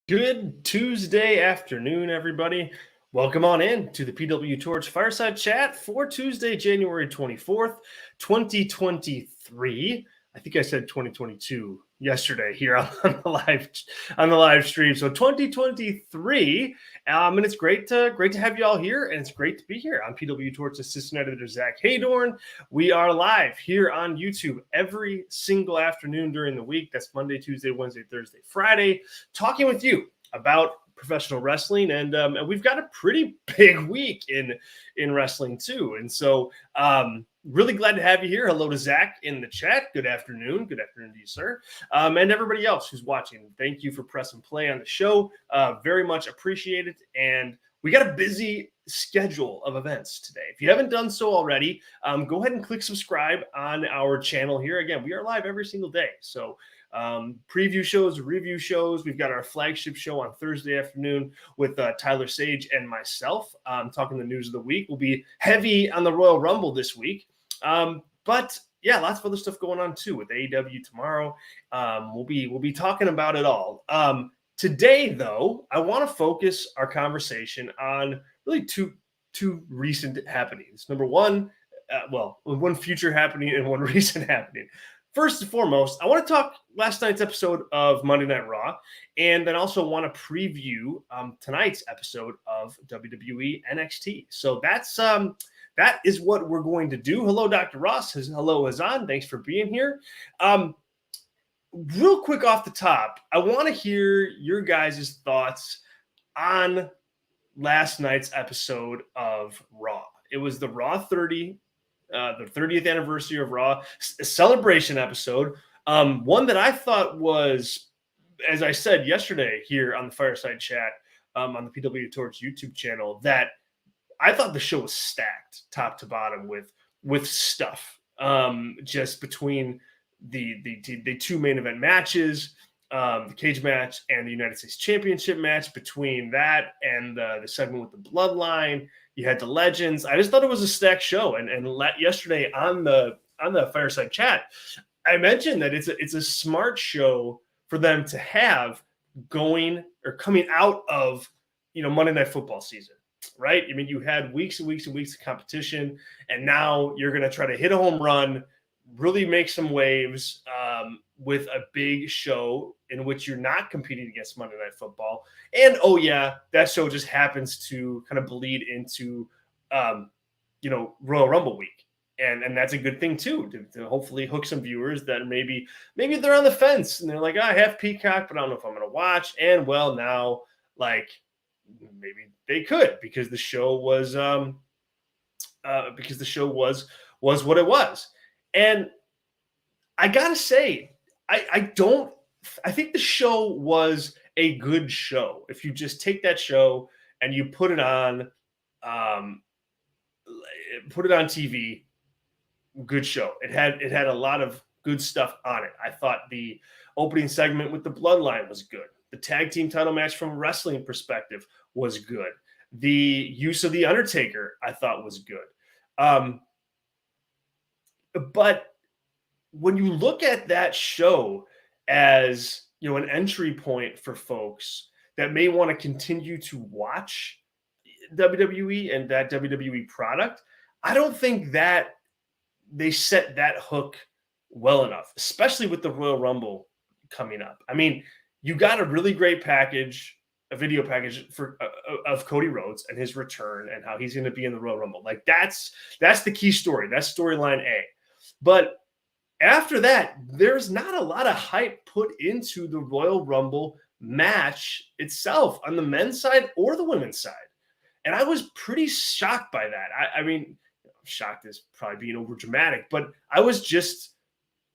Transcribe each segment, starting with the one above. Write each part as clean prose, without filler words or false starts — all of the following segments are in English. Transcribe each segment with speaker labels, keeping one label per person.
Speaker 1: Good Tuesday afternoon, everybody. Welcome on in to the PWTorch Fireside Chat for Tuesday, January 24th, 2023. I think I said 2022 yesterday here on the live stream. So 2023, and it's great to have you all here, and it's great to be here. I'm PWTorch Assistant Editor Zack Heydorn. We are live here on YouTube every single afternoon during the week. That's Monday, Tuesday, Wednesday, Thursday, Friday, talking with you about professional wrestling, and we've got a pretty big week in wrestling too. And so really glad to have you here. Hello to Zach in the chat. Good afternoon to you, sir, and everybody else who's watching. Thank you for pressing play on the show. Very much appreciate it. And we got a busy schedule of events today. If you haven't done so already, go ahead and click subscribe on our channel here. Again, we are live every single day, so preview shows, review shows. We've got our flagship show on Thursday afternoon with Tyler Sage and myself talking the news of the week. We'll be heavy on the Royal Rumble this week, but yeah, lots of other stuff going on too with AEW tomorrow. We'll be talking about it all. Today, though, I want to focus our conversation on really two recent happenings. Number one, one future happening and one recent happening. First and foremost, I want to talk last night's episode of Monday Night Raw, and then also want to preview tonight's episode of WWE NXT. So that is what we're going to do. Hello, Dr. Ross. Hello, Hazan. Thanks for being here. Real quick off the top, I want to hear your guys' thoughts on last night's episode of Raw. It was the Raw 30. The 30th anniversary of Raw, a celebration episode. One that I thought was, as I said yesterday here on the Fireside Chat on the PWTorch YouTube channel, that I thought the show was stacked top to bottom with stuff. Just between the two main event matches, the cage match and the United States Championship match, between that and the segment with the Bloodline. You had the Legends. I just thought it was a stacked show. And yesterday on the Fireside Chat, I mentioned that it's a smart show for them to have going or coming out of Monday Night Football season, right? I mean, you had weeks and weeks and weeks of competition, and now you're going to try to hit a home run, really make some waves with a big show in which you're not competing against Monday Night Football. And, oh, yeah, that show just happens to kind of bleed into, Royal Rumble week. And that's a good thing, too, to hopefully hook some viewers that maybe they're on the fence and they're like, I have Peacock, but I don't know if I'm going to watch. And, well, now, like, maybe they could because the show was what it was. And I got to say, I think the show was a good show. If you just take that show and you put it on TV, good show. It had a lot of good stuff on it. I thought the opening segment with the Bloodline was good. The tag team title match from a wrestling perspective was good. The use of the Undertaker I thought was good. But when you look at that show as an entry point for folks that may want to continue to watch WWE and that WWE product, I don't think that they set that hook well enough, especially with the Royal Rumble coming up. I mean, you got a really great package, a video package of Cody Rhodes and his return and how he's going to be in the Royal Rumble. Like that's the key story. That's storyline A. But after that, there's not a lot of hype put into the Royal Rumble match itself on the men's side or the women's side. And I was pretty shocked by that. I mean, shocked is probably being over dramatic, but I was just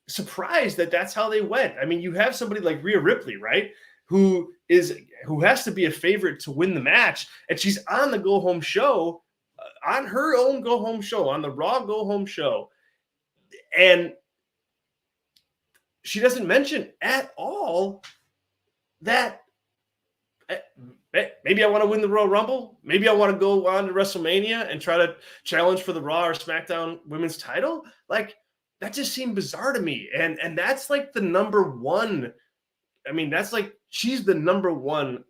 Speaker 1: surprised that that's how they went. I mean, you have somebody like Rhea Ripley, right? Who has to be a favorite to win the match. And she's on the go-home show, on her own go-home show, on the Raw go-home show. And she doesn't mention at all that maybe I want to win the Royal Rumble. Maybe I want to go on to WrestleMania and try to challenge for the Raw or SmackDown women's title. Like, that just seemed bizarre to me. And that's like the number one I mean, that's like, she's the number one,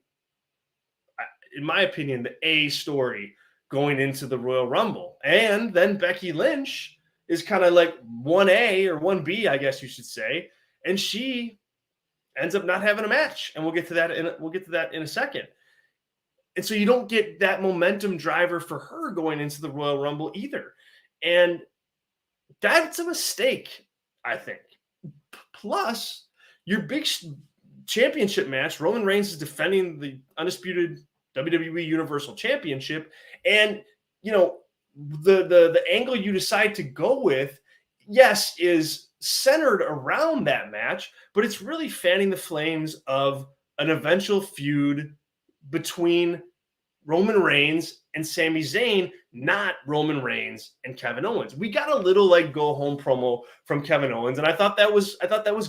Speaker 1: in my opinion, the A story going into the Royal Rumble. And then Becky Lynch is kind of like 1A or 1B, I guess you should say. And she ends up not having a match. And we'll get to that in a second. And so you don't get that momentum driver for her going into the Royal Rumble either. And that's a mistake, I think. Plus, your big championship match, Roman Reigns is defending the undisputed WWE Universal Championship. And, you know, the angle you decide to go with, yes, is centered around that match, but it's really fanning the flames of an eventual feud between Roman Reigns and Sami Zayn, not Roman Reigns and Kevin Owens. We got a little like go home promo from Kevin Owens, and I thought that was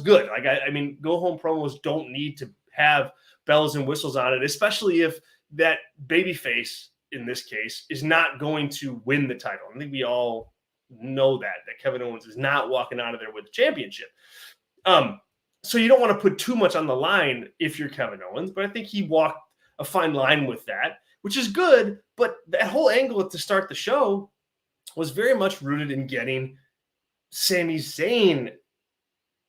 Speaker 1: good. Like I mean, go home promos don't need to have bells and whistles on it, especially if that babyface in this case is not going to win the title. I think we all know that Kevin Owens is not walking out of there with the championship. So you don't want to put too much on the line if you're Kevin Owens, but I think he walked a fine line with that, which is good. But that whole angle to start the show was very much rooted in getting Sami Zayn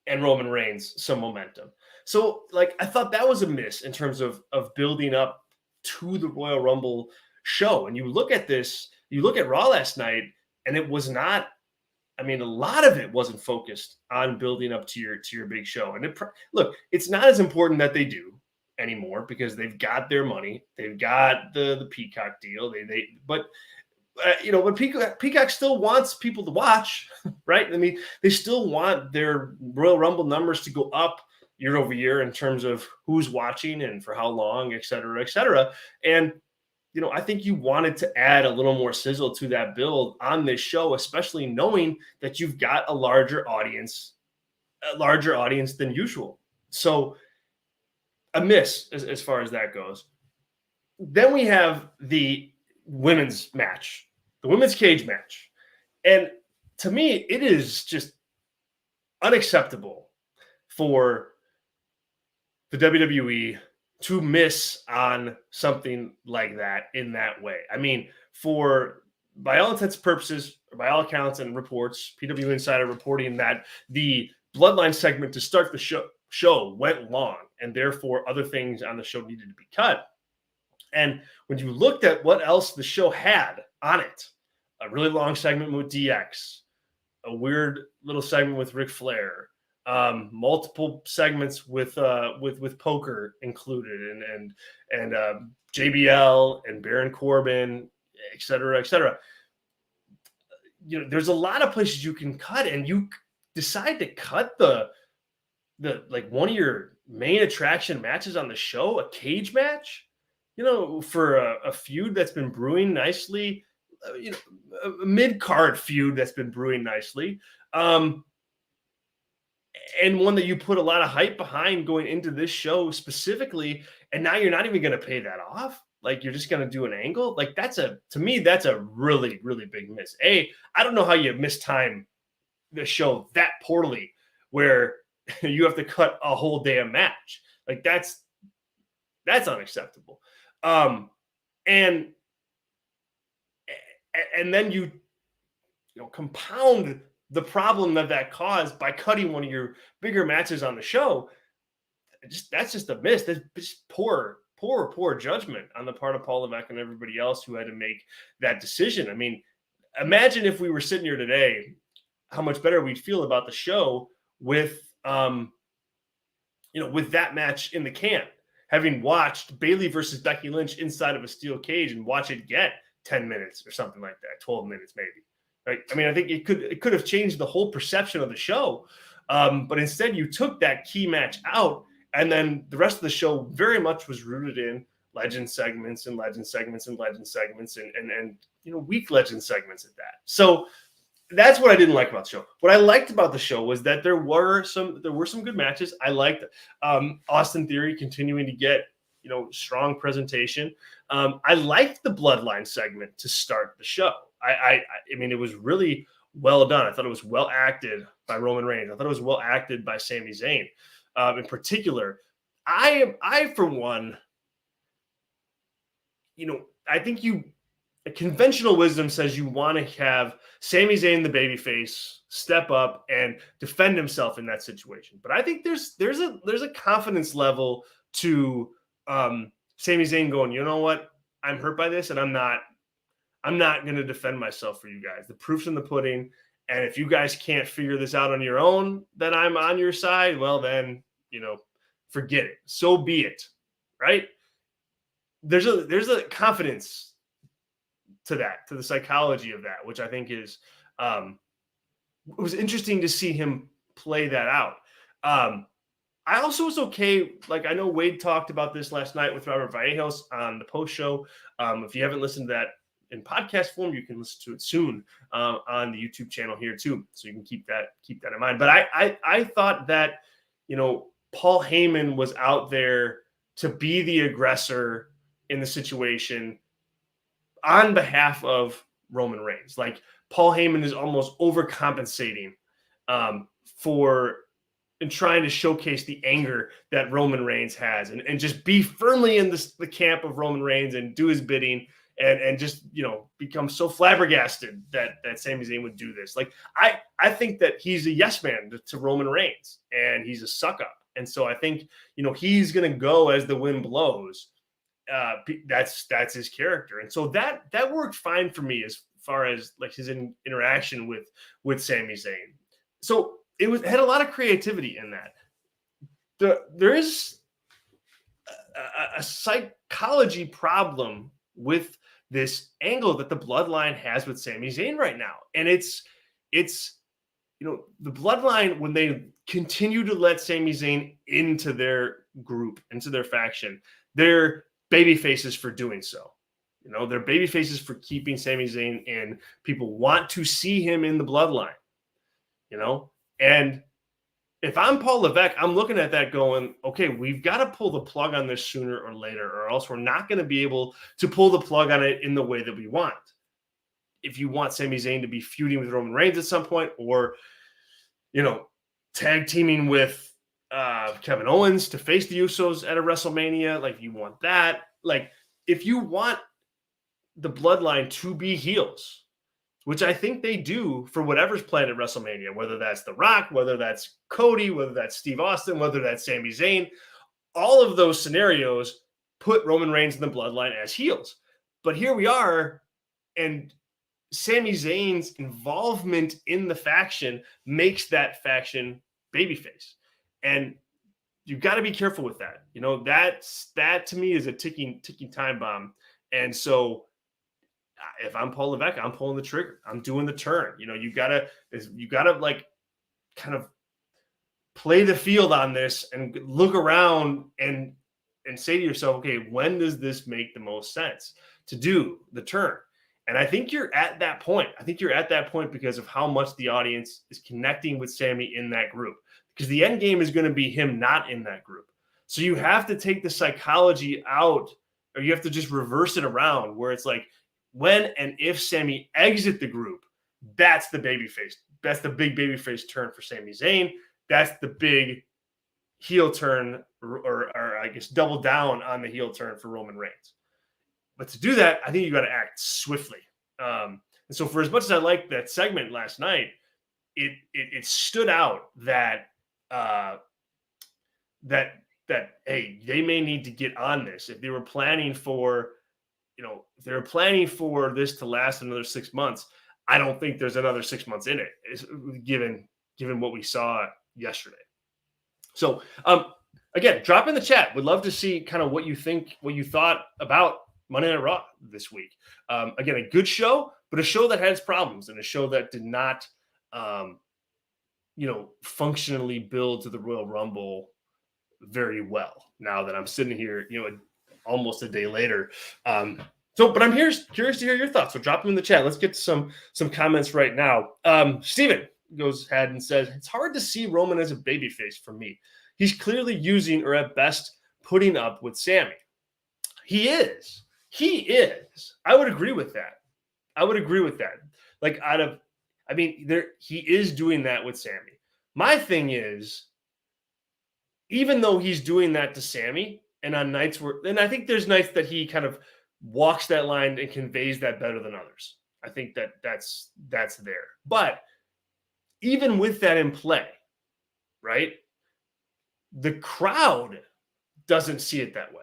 Speaker 1: and Roman Reigns some momentum. So like, I thought that was a miss in terms of building up to the Royal Rumble show. And you look at this, you look at Raw last night, and it was not, I mean, a lot of it wasn't focused on building up to your big show. And look, it's not as important that they do anymore because they've got their money, they've got the Peacock deal. But Peacock still wants people to watch, right? I mean, they still want their Royal Rumble numbers to go up year over year in terms of who's watching and for how long, et cetera, et cetera. And, you know, I think you wanted to add a little more sizzle to that build on this show, especially knowing that you've got a larger audience than usual. So a miss as far as that goes. Then we have the women's match, the women's cage match. And to me, it is just unacceptable for the WWE to miss on something like that in that way. I mean, by all intents and purposes, or by all accounts and reports, PW Insider reporting that the Bloodline segment to start the show went long, and therefore other things on the show needed to be cut. And when you looked at what else the show had on it, a really long segment with DX, a weird little segment with Ric Flair, multiple segments with poker included, and JBL and Baron Corbin, et cetera, et cetera. You know, there's a lot of places you can cut, and you decide to cut the like one of your main attraction matches on the show, a cage match, you know, for a feud that's been brewing nicely, you know, a mid-card feud that's been brewing nicely. And one that you put a lot of hype behind going into this show specifically, and now you're not even going to pay that off. Like, you're just going to do an angle. Like, to me, that's a really, really big miss. I don't know how you mistime the show that poorly where you have to cut a whole damn match. Like, that's unacceptable. And then you compound the problem that caused by cutting one of your bigger matches on the show. That's just a miss. That's just poor judgment on the part of Paul Levesque and everybody else who had to make that decision. I mean, imagine if we were sitting here today, how much better we'd feel about the show with with that match in the can, having watched Bayley versus Becky Lynch inside of a steel cage and watch it get 10 minutes or something like that, 12 minutes maybe. Right? I mean, I think it could have changed the whole perception of the show. But instead you took that key match out, and then the rest of the show very much was rooted in legend segments and legend segments and legend segments and weak legend segments at that. So that's what I didn't like about the show. What I liked about the show was that there were some good matches. I liked Austin Theory continuing to get strong presentation. I liked the Bloodline segment to start the show. I mean, it was really well done. I thought it was well acted by Roman Reigns. I thought it was well acted by Sami Zayn. In particular, I for one, I think conventional wisdom says you want to have Sami Zayn, the babyface, step up and defend himself in that situation. But I think there's a confidence level to Sami Zayn going, you know what? I'm hurt by this, and I'm not going to defend myself for you guys. The proof's in the pudding. And if you guys can't figure this out on your own, then I'm on your side. Well, then, forget it. So be it. Right? There's a confidence to that, to the psychology of that, which I think is, it was interesting to see him play that out. I also was okay. Like, I know Wade talked about this last night with Robert Vallejos on the post show. If you haven't listened to that in podcast form, you can listen to it soon on the YouTube channel here too. So you can keep that in mind. But I thought that, Paul Heyman was out there to be the aggressor in the situation on behalf of Roman Reigns. Like, Paul Heyman is almost overcompensating for and trying to showcase the anger that Roman Reigns has and just be firmly in the camp of Roman Reigns and do his bidding and just, become so flabbergasted that Sami Zayn would do this. Like, I think that he's a yes man to Roman Reigns, and he's a suck up. And so I think, he's going to go as the wind blows. That's his character. And so that worked fine for me as far as like his interaction with Sami Zayn. So it had a lot of creativity in that. There is a psychology problem with this angle that the bloodline has with Sami Zayn right now. And it's the bloodline, when they continue to let Sami Zayn into their group, into their faction, they're baby faces for doing so. They're baby faces for keeping Sami Zayn in. People want to see him in the bloodline, and if I'm Paul Levesque, I'm looking at that going, okay, we've got to pull the plug on this sooner or later, or else we're not going to be able to pull the plug on it in the way that we want. If you want Sami Zayn to be feuding with Roman Reigns at some point, or, tag teaming with Kevin Owens to face the Usos at a WrestleMania, like, you want that. Like, if you want the bloodline to be heels, which I think they do for whatever's planned at WrestleMania, whether that's The Rock, whether that's Cody, whether that's Steve Austin, whether that's Sami Zayn, all of those scenarios put Roman Reigns in the bloodline as heels. But here we are, and Sami Zayn's involvement in the faction makes that faction babyface. And you've got to be careful with that. That to me is a ticking time bomb. And so if I'm Paul Levesque, I'm pulling the trigger. I'm doing the turn. You gotta like kind of play the field on this and look around and say to yourself, okay, when does this make the most sense to do the turn? And I think you're at that point. I think you're at that point because of how much the audience is connecting with Sami in that group. Because the end game is going to be him not in that group. So you have to take the psychology out, or you have to just reverse it around, where it's like, when and if Sami exit the group, that's the babyface. That's the big babyface turn for Sami Zayn. That's the big heel turn, or I guess double down on the heel turn for Roman Reigns. But to do that, I think you got to act swiftly. And so, for as much as I liked that segment last night, it stood out that hey, they may need to get on this if they were planning for. If they're planning for this to last another 6 months, I don't think there's another 6 months in it, given what we saw yesterday. So, again, drop in the chat. Would love to see kind of what you thought about Monday Night Raw this week. Again, a good show, but a show that had its problems, and a show that did not, functionally build to the Royal Rumble very well. Now that I'm sitting here, almost a day later. But I'm curious to hear your thoughts. So drop them in the chat. Let's get to some comments right now. Steven goes ahead and says, it's hard to see Roman as a babyface for me. He's clearly using, or at best, putting up with Sami. He is. I would agree with that. Like, he is doing that with Sami. My thing is, even though he's doing that to Sammy, and on nights where, and I think there's nights that he kind of walks that line and conveys that better than others. I think that's there. But even with that in play, right? The crowd doesn't see it that way.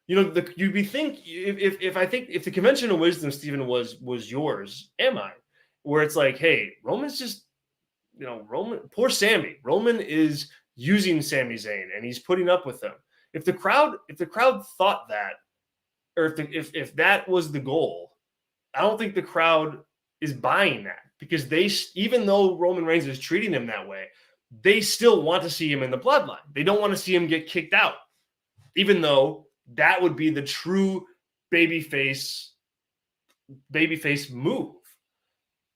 Speaker 1: You'd be think if the conventional wisdom, Stephen, was yours and mine, where it's like, hey, Roman's just, Roman, poor Sammy. Roman is using Sami Zayn and he's putting up with them. If the crowd thought that, or if that was the goal, I don't think the crowd is buying that, because even though Roman Reigns is treating him that way, they still want to see him in the bloodline. They don't want to see him get kicked out, even though that would be the true babyface move,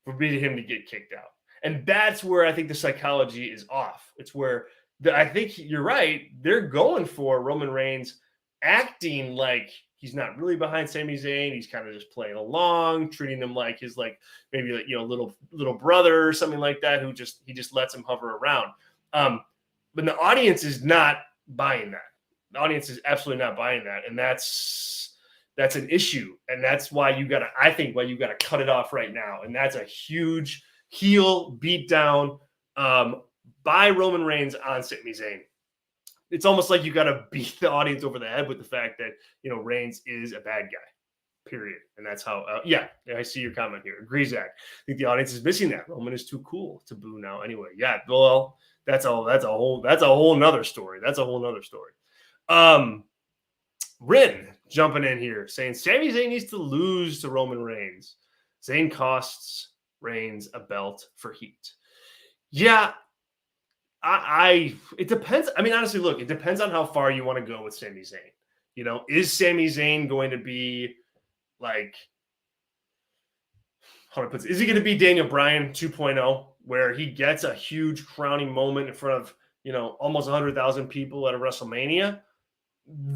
Speaker 1: would be him to get kicked out. And that's where I think the psychology is off. It's where I think you're right. They're going for Roman Reigns acting like he's not really behind Sami Zayn. He's kind of just playing along, treating him like his, maybe little brother or something like that, he just lets him hover around. But the audience is not buying that. The audience is absolutely not buying that, and that's an issue. And that's why you got to cut it off right now. And that's a huge heel beatdown by Roman Reigns on Sami Zayn. It's almost like you got to beat the audience over the head with the fact that, Reigns is a bad guy, period. And that's how, I see your comment here. Agree, Zach. I think the audience is missing that. Roman is too cool to boo now anyway. Yeah, well, that's a whole nother story. Rin jumping in here saying Sami Zayn needs to lose to Roman Reigns. Zayn costs Reigns a belt for heat. Yeah, it depends. I mean, honestly, look, it depends on how far you want to go with Sami Zayn. Is Sami Zayn going to be is he going to be Daniel Bryan 2.0, where he gets a huge crowning moment in front of, almost 100,000 people at a WrestleMania?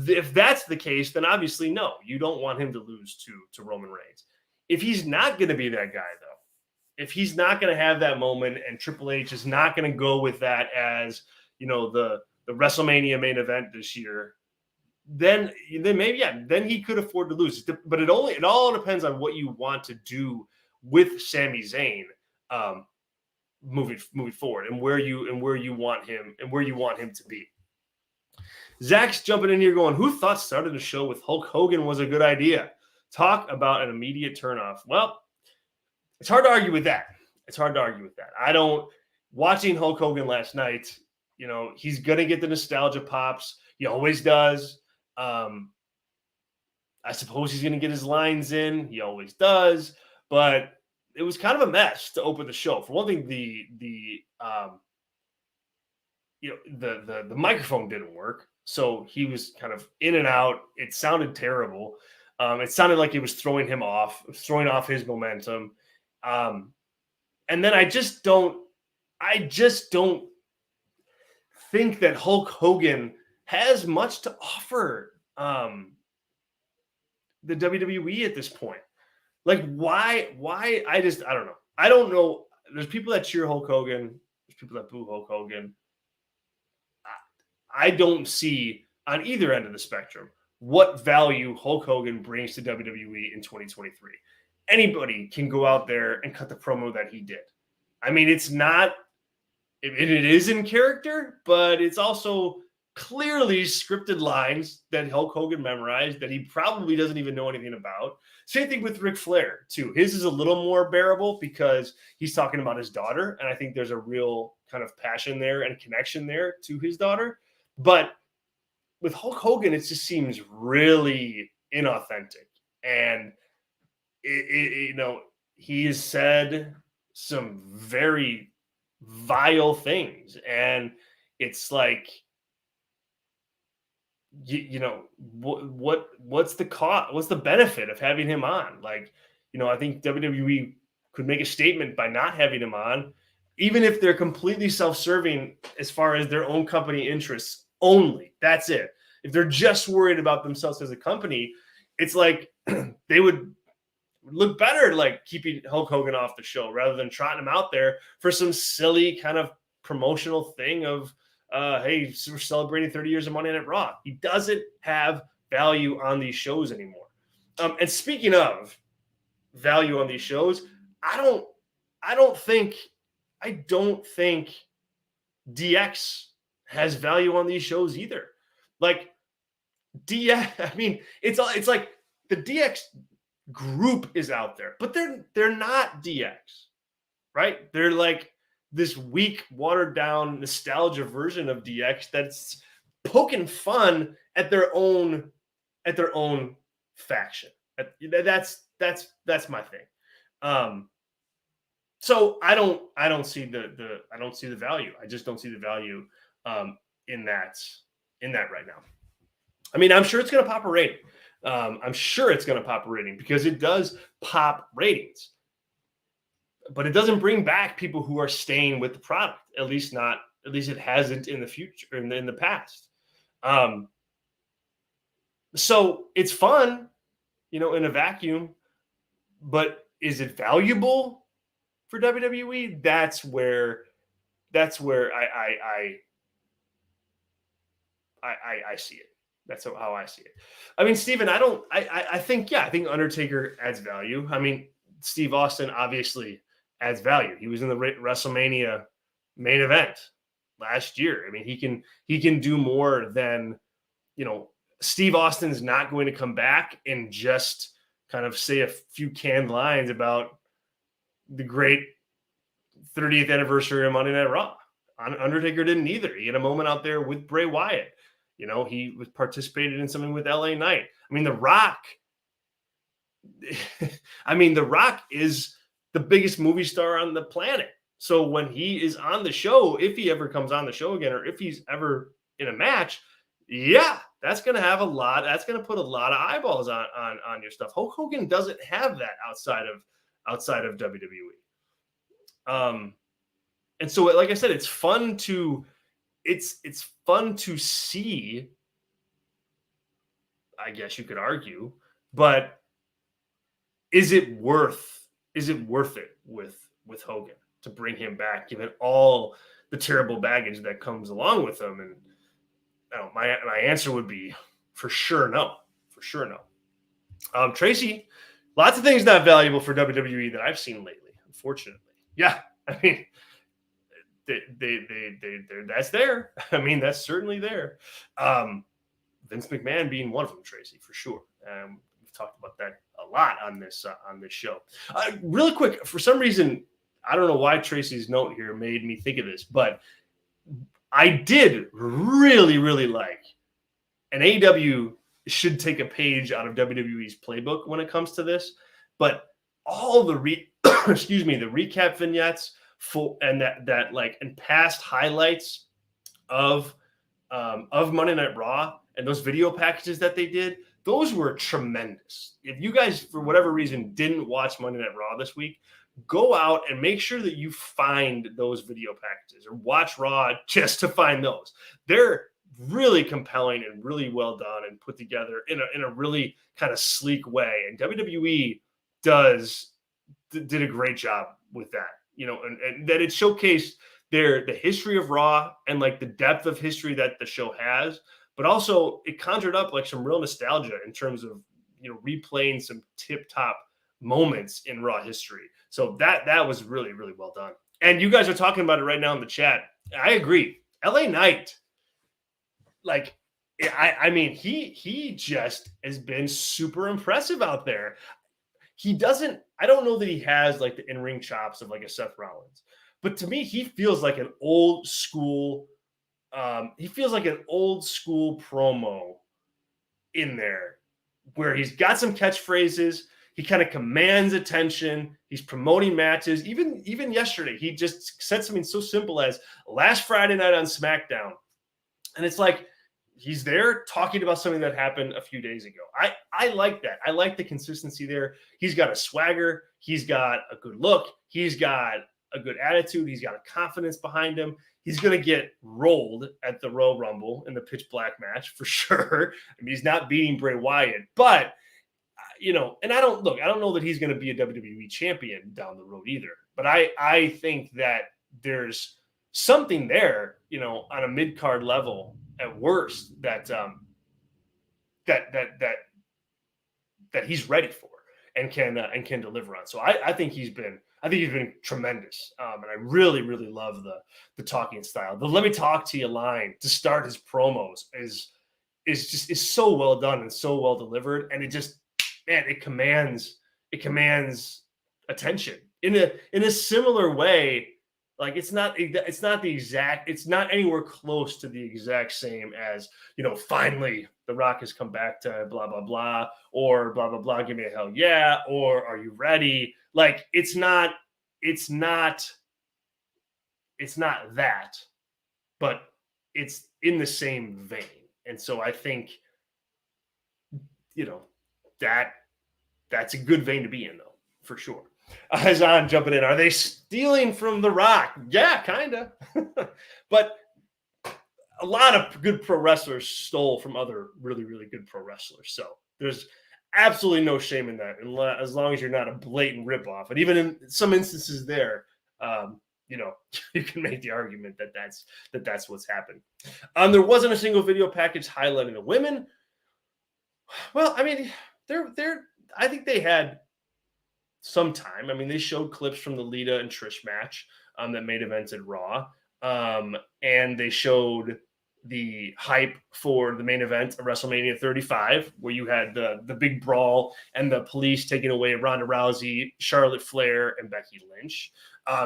Speaker 1: If that's the case, then obviously, no, you don't want him to lose to Roman Reigns. If he's not going to be that guy, though, if he's not going to have that moment and Triple H is not going to go with that as, the WrestleMania main event this year, then maybe, then he could afford to lose. But it all depends on what you want to do with Sami Zayn moving forward, and where you want him to be. Zach's jumping in here going, who thought starting the show with Hulk Hogan was a good idea? Talk about an immediate turnoff. Well, it's hard to argue with that. Watching Hulk Hogan last night, he's going to get the nostalgia pops. He always does. I suppose he's going to get his lines in. He always does. But it was kind of a mess to open the show. For one thing, the microphone didn't work. So he was kind of in and out. It sounded terrible. It sounded like it was throwing off his momentum. And then I just don't think that Hulk Hogan has much to offer the WWE at this point. Why? I don't know. I don't know. There's people that cheer Hulk Hogan. There's people that boo Hulk Hogan. I don't see on either end of the spectrum what value Hulk Hogan brings to WWE in 2023. Anybody can go out there and cut the promo that he did. I mean, it is in character, but it's also clearly scripted lines that Hulk Hogan memorized that he probably doesn't even know anything about. Same thing with Ric Flair, too. His is a little more bearable because he's talking about his daughter, and I think there's a real kind of passion there and connection there to his daughter. But with Hulk Hogan, it just seems really inauthentic. And, he has said some very vile things. And it's like, what's the cost? What's the benefit of having him on? I think WWE could make a statement by not having him on, even if they're completely self-serving as far as their own company interests only. That's it. If they're just worried about themselves as a company, it's like they would look better keeping Hulk Hogan off the show rather than trotting him out there for some silly kind of promotional thing of hey, we're celebrating 30 years of Monday Night Raw. He doesn't have value on these shows anymore. And speaking of value on these shows, I don't think DX has value on these shows either. Like DX, I mean, it's like the DX group is out there, but they're not DX, right? They're like this weak, watered down nostalgia version of DX that's poking fun at their own faction. That's my thing. So I don't see the value. I just don't see the value in that right now. I mean, I'm sure it's going to pop a rating. I'm sure it's going to pop a rating because it does pop ratings, but it doesn't bring back people who are staying with the product. At least it hasn't in the future, in the past. So it's fun, in a vacuum, but is it valuable for WWE? That's where I see it. That's how I see it. I mean, Steven, I think Undertaker adds value. I mean, Steve Austin obviously adds value. He was in the WrestleMania main event last year. I mean, he can do more than, Steve Austin's not going to come back and just kind of say a few canned lines about the great 30th anniversary of Monday Night Raw. Undertaker didn't either. He had a moment out there with Bray Wyatt. He was participated in something with LA Knight. I mean, The Rock is the biggest movie star on the planet. So when he is on the show, if he ever comes on the show again, or if he's ever in a match, yeah, that's going to put a lot of eyeballs on your stuff. Hulk Hogan doesn't have that outside of WWE. And so, like I said, it's fun to see, I guess you could argue, but is it worth it with Hogan to bring him back, given all the terrible baggage that comes along with him? And my answer would be for sure no. Tracy, lots of things not valuable for WWE that I've seen lately, unfortunately. Yeah, I mean, they're that's there. I mean, that's certainly there. Vince McMahon being one of them, Tracy, for sure. We've talked about that a lot on this show. Really quick, for some reason, I don't know why Tracy's note here made me think of this, but I did really, really like, and AEW should take a page out of WWE's playbook when it comes to this, but all the the recap vignettes and and past highlights of Monday Night Raw and those video packages that they did, those were tremendous. If you guys, for whatever reason, didn't watch Monday Night Raw this week, go out and make sure that you find those video packages or watch Raw just to find those. They're really compelling and really well done and put together in a really kind of sleek way. And WWE did a great job with that, and that it showcased the history of Raw and like the depth of history that the show has, but also it conjured up like some real nostalgia in terms of, replaying some tip-top moments in Raw history. So that was really, really well done. And you guys are talking about it right now in the chat. I agree. LA Knight, like, I mean, he just has been super impressive out there. I don't know that he has like the in-ring chops of like a Seth Rollins, but to me, he feels like an old school promo in there where he's got some catchphrases. He kind of commands attention. He's promoting matches. Even yesterday, he just said something so simple as last Friday night on SmackDown. And it's like, he's there talking about something that happened a few days ago. I like that. I like the consistency there. He's got a swagger. He's got a good look. He's got a good attitude. He's got a confidence behind him. He's going to get rolled at the Royal Rumble in the pitch black match for sure. I mean, he's not beating Bray Wyatt, but and I don't know that he's going to be a WWE champion down the road either. But I think that there's something there, you know, on a mid-card level at worst that he's ready for and can deliver on. So I think he's been tremendous. And I really, really love the talking style. The "let me talk to you" line to start his promos is so well done and so well delivered. And it just, man, it commands attention in a similar way. Like it's not anywhere close to the exact same as, you know, finally The Rock has come back to blah, blah, blah, or blah, blah, blah, give me a hell yeah, or are you ready? Like it's not that, but it's in the same vein. And so I think, you know, that's a good vein to be in, though, for sure. Hazan jumping in. Are they stealing from The Rock? Yeah, kind of. But a lot of good pro wrestlers stole from other really, really good pro wrestlers. So there's absolutely no shame in that, as long as you're not a blatant ripoff. And even in some instances there, you know, you can make the argument that that's what's happened. There wasn't a single video package highlighting the women. Well, I mean, I think they had some time. I mean, they showed clips from the Lita and Trish match that main evented Raw, and they showed the hype for the main event of WrestleMania 35, where you had the big brawl and the police taking away Ronda Rousey, Charlotte Flair, and Becky Lynch.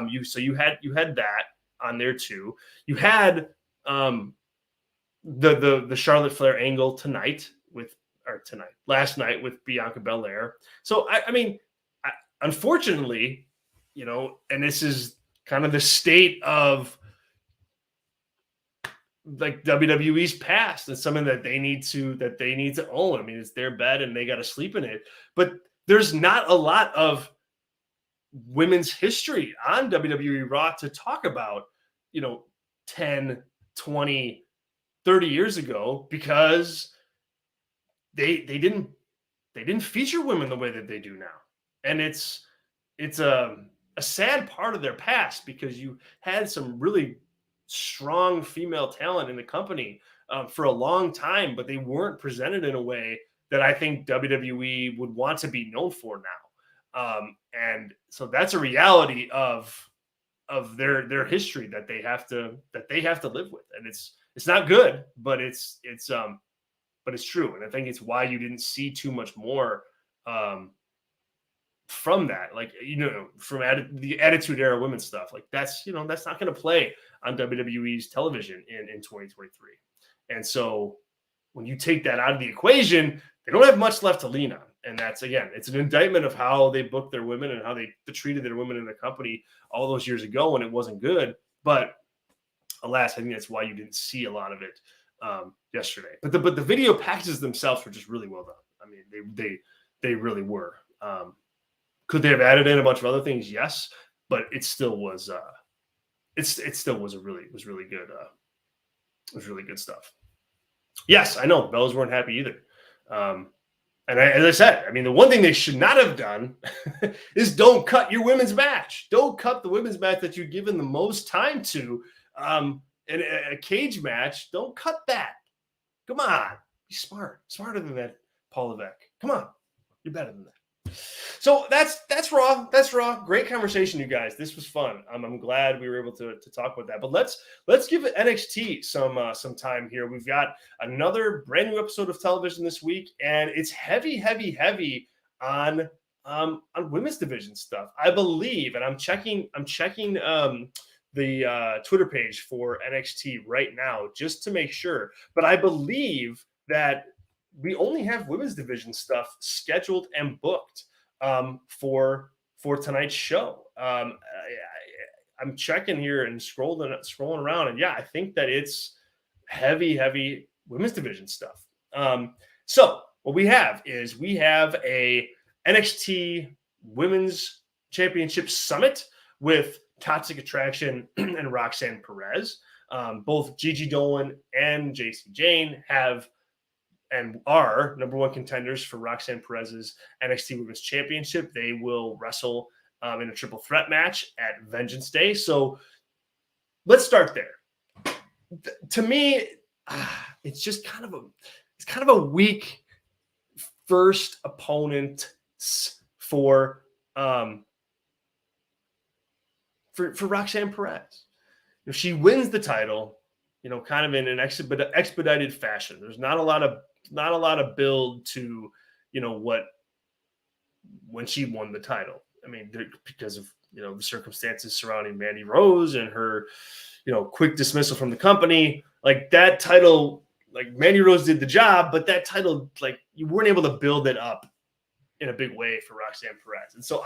Speaker 1: You had that on there too. You had the Charlotte Flair angle last night with Bianca Belair. So I mean, unfortunately, you know, and this is kind of the state of like WWE's past and something that they need to own. I mean, it's their bed and they got to sleep in it. But there's not a lot of women's history on WWE Raw to talk about, you know, 10, 20, 30 years ago, because they didn't feature women the way that they do now. And it's a sad part of their past, because you had some really strong female talent in the company for a long time, but they weren't presented in a way that I think WWE would want to be known for now. And so that's a reality of their history that they have to live with. And it's not good, but it's true. And I think it's why you didn't see too much more from that, like, you know, from the Attitude Era women's stuff. Like that's not going to play on WWE's television in 2023. And so when you take that out of the equation, they don't have much left to lean on. And that's, again, it's an indictment of how they booked their women and how they treated their women in the company all those years ago when it wasn't good. But alas, I think that's why you didn't see a lot of it yesterday. But the video packages themselves were just really well done. I mean, they really were. Could they have added in a bunch of other things? Yes, but it still was really good. It was really good stuff. Yes, I know the Bellas weren't happy either. And as I said, I mean, the one thing they should not have done is don't cut your women's match. Don't cut the women's match that you've given the most time to in a cage match. Don't cut that. Come on, be smarter than that, Paul Levesque. Come on, you're better than that. So that's Raw. That's Raw. Great conversation, you guys. This was fun. I'm glad we were able to talk about that. But let's give NXT some time here. We've got another brand new episode of television this week, and it's heavy on women's division stuff, I believe. And I'm checking the Twitter page for NXT right now just to make sure. But I believe that we only have women's division stuff scheduled and booked for tonight's show. I'm checking here and scrolling around, and yeah, I think that it's heavy women's division stuff. So what we have a NXT Women's Championship Summit with Toxic Attraction and Roxanne Perez. Both Gigi Dolan and JC Jane have and are number one contenders for Roxanne Perez's NXT Women's Championship. They will wrestle in a triple threat match at Vengeance Day. So let's start there. To me, it's just kind of a weak first opponent for Roxanne Perez. If she wins the title, kind of in an expedited fashion, there's not a lot of build to, when she won the title. I mean, because of, the circumstances surrounding Mandy Rose and her, quick dismissal from the company, like that title, like Mandy Rose did the job, but that title, like you weren't able to build it up in a big way for Roxanne Perez. And so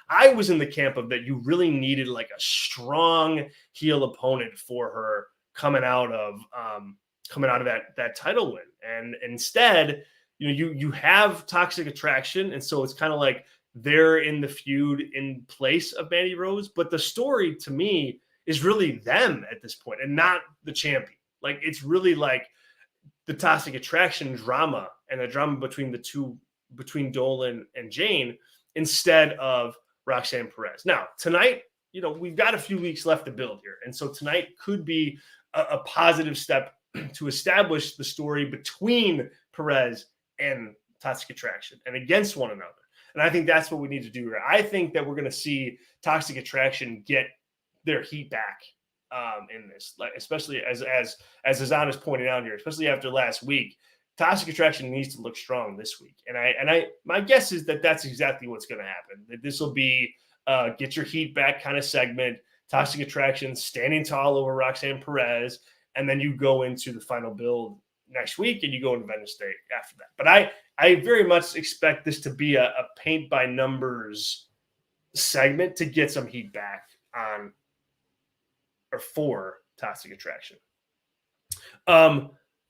Speaker 1: I was in the camp of that you really needed like a strong heel opponent for her coming out of that title win. And instead, you have Toxic Attraction. And so it's kind of like they're in the feud in place of Mandy Rose. But the story to me is really them at this point and not the champion. Like it's really like the Toxic Attraction drama and the drama between Dolan and Jane instead of Roxanne Perez. Now, tonight, we've got a few weeks left to build here. And so tonight could be a positive step to establish the story between Perez and Toxic Attraction and against one another. And I think that's what we need to do here. I think that we're going to see Toxic Attraction get their heat back in this, like, especially as Azan is pointing out here, especially after last week. Toxic Attraction needs to look strong this week. And my guess is that that's exactly what's going to happen. That this will be get your heat back kind of segment, Toxic Attraction standing tall over Roxanne Perez, and then you go into the final build next week and you go into Wednesday after that. But I very much expect this to be a paint by numbers segment to get some heat back on or for Toxic Attraction.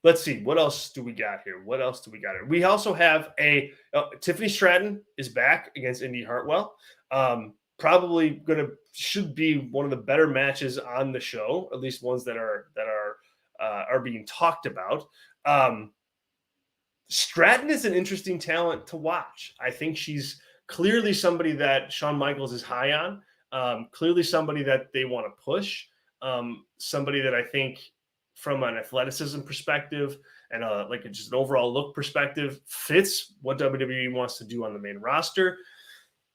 Speaker 1: Let's see. What else do we got here? We also have Tiffany Stratton is back against Indy Hartwell. Probably should be one of the better matches on the show, at least ones that are being talked about. Stratton is an interesting talent to watch. I think she's clearly somebody that Shawn Michaels is high on. Clearly somebody that they want to push. Somebody that I think, from an athleticism perspective and just an overall look perspective, fits what WWE wants to do on the main roster.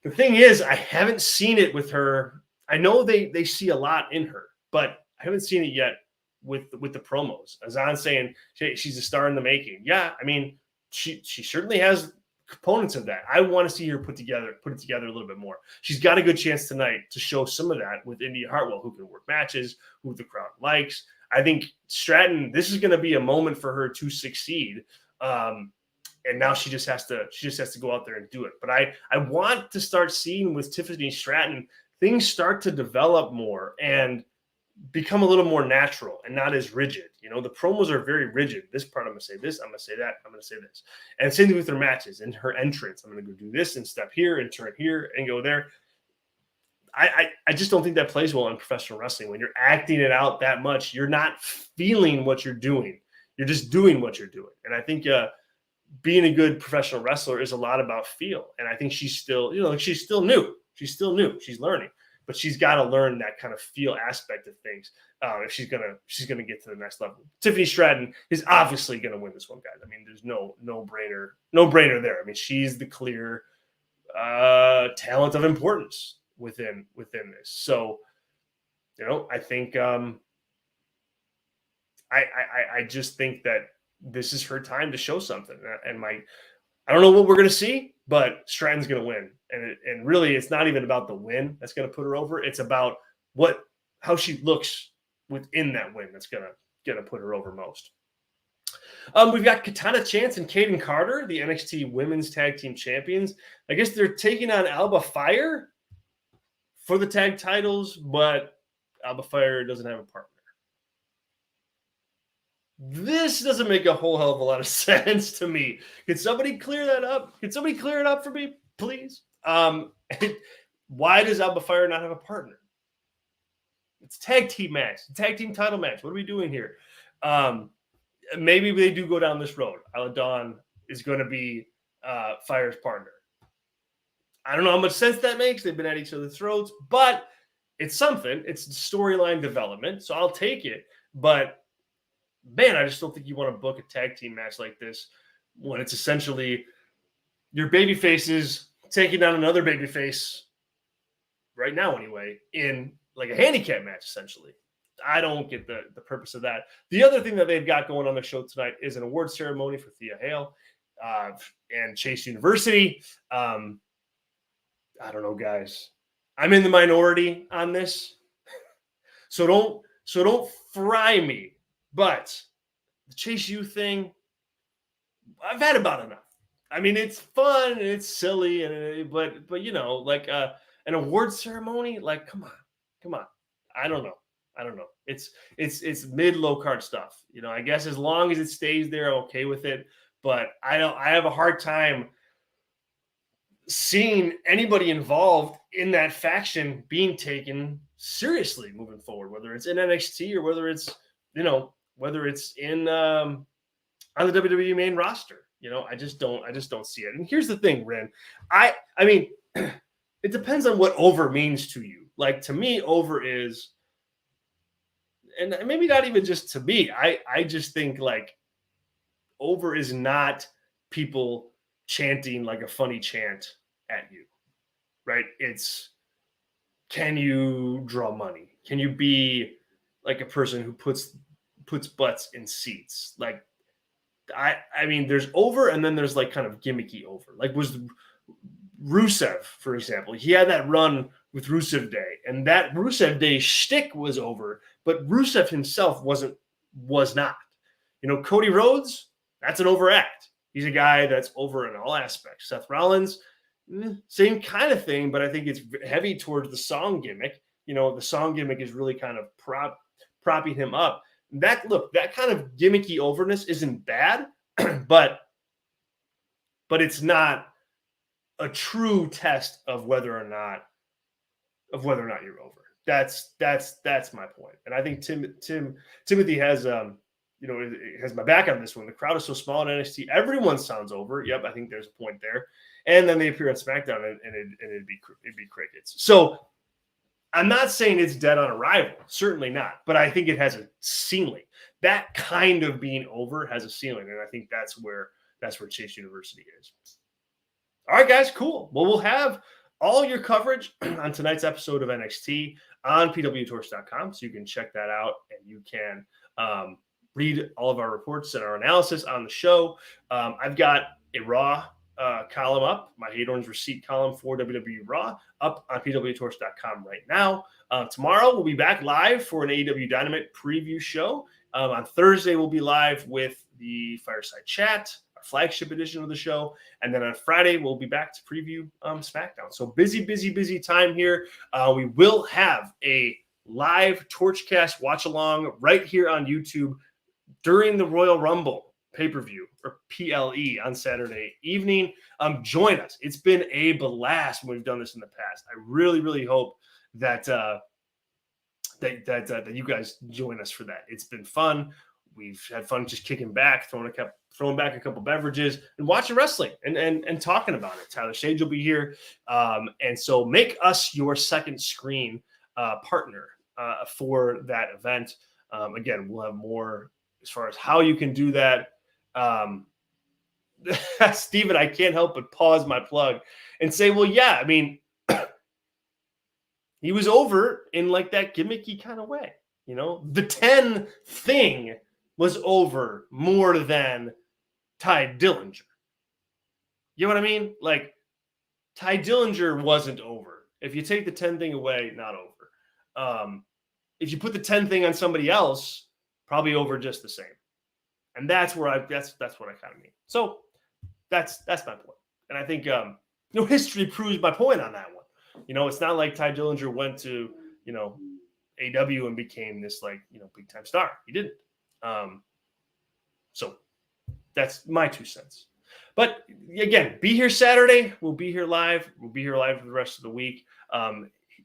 Speaker 1: The thing is, I haven't seen it with her. I know they see a lot in her, but I haven't seen it yet with the promos. Azan saying she's a star in the making. Yeah, I mean, she certainly has components of that. I want to see her put it together a little bit more. She's got a good chance tonight to show some of that with Indy Hartwell, who can work matches, who the crowd likes. I think Stratton, this is going to be a moment for her to succeed. And now she just has to go out there and do it. But I want to start seeing with Tiffany Stratton, things start to develop more and become a little more natural and not as rigid. The promos are very rigid. This part, I'm going to say this, I'm going to say that, I'm going to say this. And same thing with her matches and her entrance. I'm going to go do this and step here and turn here and go there. I just don't think that plays well in professional wrestling. When you're acting it out that much, you're not feeling what you're doing. You're just doing what you're doing. And I think being a good professional wrestler is a lot about feel. And I think she's still, she's still new. She's learning. But she's got to learn that kind of feel aspect of things if she's gonna get to the next level. Tiffany Stratton is obviously gonna win this one, guys. I mean, there's no brainer there. I mean, she's the clear talent of importance within this. So, I think I just think that this is her time to show something. And I don't know what we're gonna see, but Stratton's gonna win. And really, it's not even about the win that's gonna put her over. It's about how she looks within that win that's gonna put her over most. We've got Katana Chance and Kaden Carter, the NXT Women's Tag Team Champions. I guess they're taking on Alba Fire for the tag titles, but Alba Fire doesn't have a partner. This doesn't make a whole hell of a lot of sense to me. Can somebody clear that up? Can somebody clear it up for me, please? Why does Alba Fire not have a partner? It's a tag team match, a tag team title match. What are we doing here? Maybe they do go down this road. Isla Dawn is going to be Fire's partner. I don't know how much sense that makes. They've been at each other's throats, but It's something. It's storyline development, so I'll take it. But man, I just don't think you want to book a tag team match like this when it's essentially your baby faces taking down another baby face right now anyway in like a handicap match, essentially. I don't get the purpose of that. The other thing that they've got going on the show tonight is an award ceremony for Thea Hale and Chase University. I don't know, guys. I'm in the minority on this, so don't fry me. But the Chase U thing, I've had about enough. I mean, it's fun and it's silly, but you know, like an award ceremony, like come on. I don't know. It's mid-low card stuff. You know, I guess as long as it stays there, I'm okay with it. But I have a hard time seeing anybody involved in that faction being taken seriously moving forward, whether it's in NXT or whether it's in on the WWE main roster. You know, I just don't see it. And here's the thing, Ren. I mean, it depends on what over means to you. Like, to me, over is, and maybe not even just to me, I just think like over is not people chanting like a funny chant at you, right? It's, can you draw money? Can you be like a person who puts butts in seats? Like, I mean, there's over, and then there's like kind of gimmicky over. Like, was Rusev, for example, he had that run with Rusev Day, and that Rusev Day shtick was over, but Rusev himself was not. You know, Cody Rhodes, that's an overact. He's a guy that's over in all aspects. Seth Rollins, same kind of thing, but I think it's heavy towards the song gimmick. You know, the song gimmick is really kind of propping him up. That kind of gimmicky overness isn't bad, but it's not a true test of whether or not you're over. That's my point. And I think Timothy has has my back on this one. The crowd is so small in NXT, everyone sounds over. Yep, I think there's a point there. And then they appear on SmackDown, and it'd be crickets. So I'm not saying it's dead on arrival, certainly not. But I think it has a ceiling. That kind of being over has a ceiling, and I think that's where Chase University is. All right, guys, cool. Well, we'll have all your coverage on tonight's episode of NXT on PWTorch.com, so you can check that out, and you can read all of our reports and our analysis on the show. I've got a Raw column up, my Heydorn's receipt column for WWE Raw, up on PWTorch.com right now. Tomorrow, we'll be back live for an AEW Dynamite preview show. On Thursday, we'll be live with the Fireside Chat, our flagship edition of the show. And then on Friday, we'll be back to preview SmackDown. So busy time here. We will have a live Torchcast watch-along right here on YouTube during the Royal Rumble pay-per-view, or PLE, on Saturday evening. Join us. It's been a blast when we've done this in the past. I really hope that that you guys join us for that. It's been fun. We've had fun just kicking back, throwing back a couple beverages and watching wrestling and talking about it. Tyler Sage will be here. And so make us your second screen partner for that event. Again, we'll have more as far as how you can do that. Steven, I can't help but pause my plug and say, well, yeah, I mean, he was over in like that gimmicky kind of way. You know, the 10 thing was over more than Ty Dillinger. You know what I mean? Like, Ty Dillinger wasn't over. If you take the 10 thing away, not over. If you put the 10 thing on somebody else, probably over just the same. And that's where that's what I kind of mean. So that's my point. And I think history proves my point on that one. You know, it's not like Ty Dillinger went to, AW and became this big time star. He didn't. So that's my 2 cents. But again, be here Saturday. We'll be here live. We'll be here live for the rest of the week.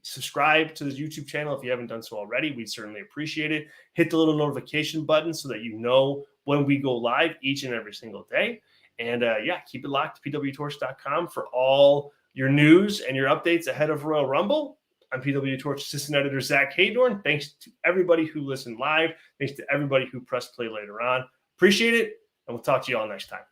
Speaker 1: Subscribe to the YouTube channel if you haven't done so already. We'd certainly appreciate it. Hit the little notification button so that you know when we go live each and every single day. And keep it locked to PWTorch.com for all your news and your updates ahead of Royal Rumble. I'm PWTorch Assistant Editor Zack Heydorn. Thanks to everybody who listened live. Thanks to everybody who pressed play later on. Appreciate it, and we'll talk to you all next time.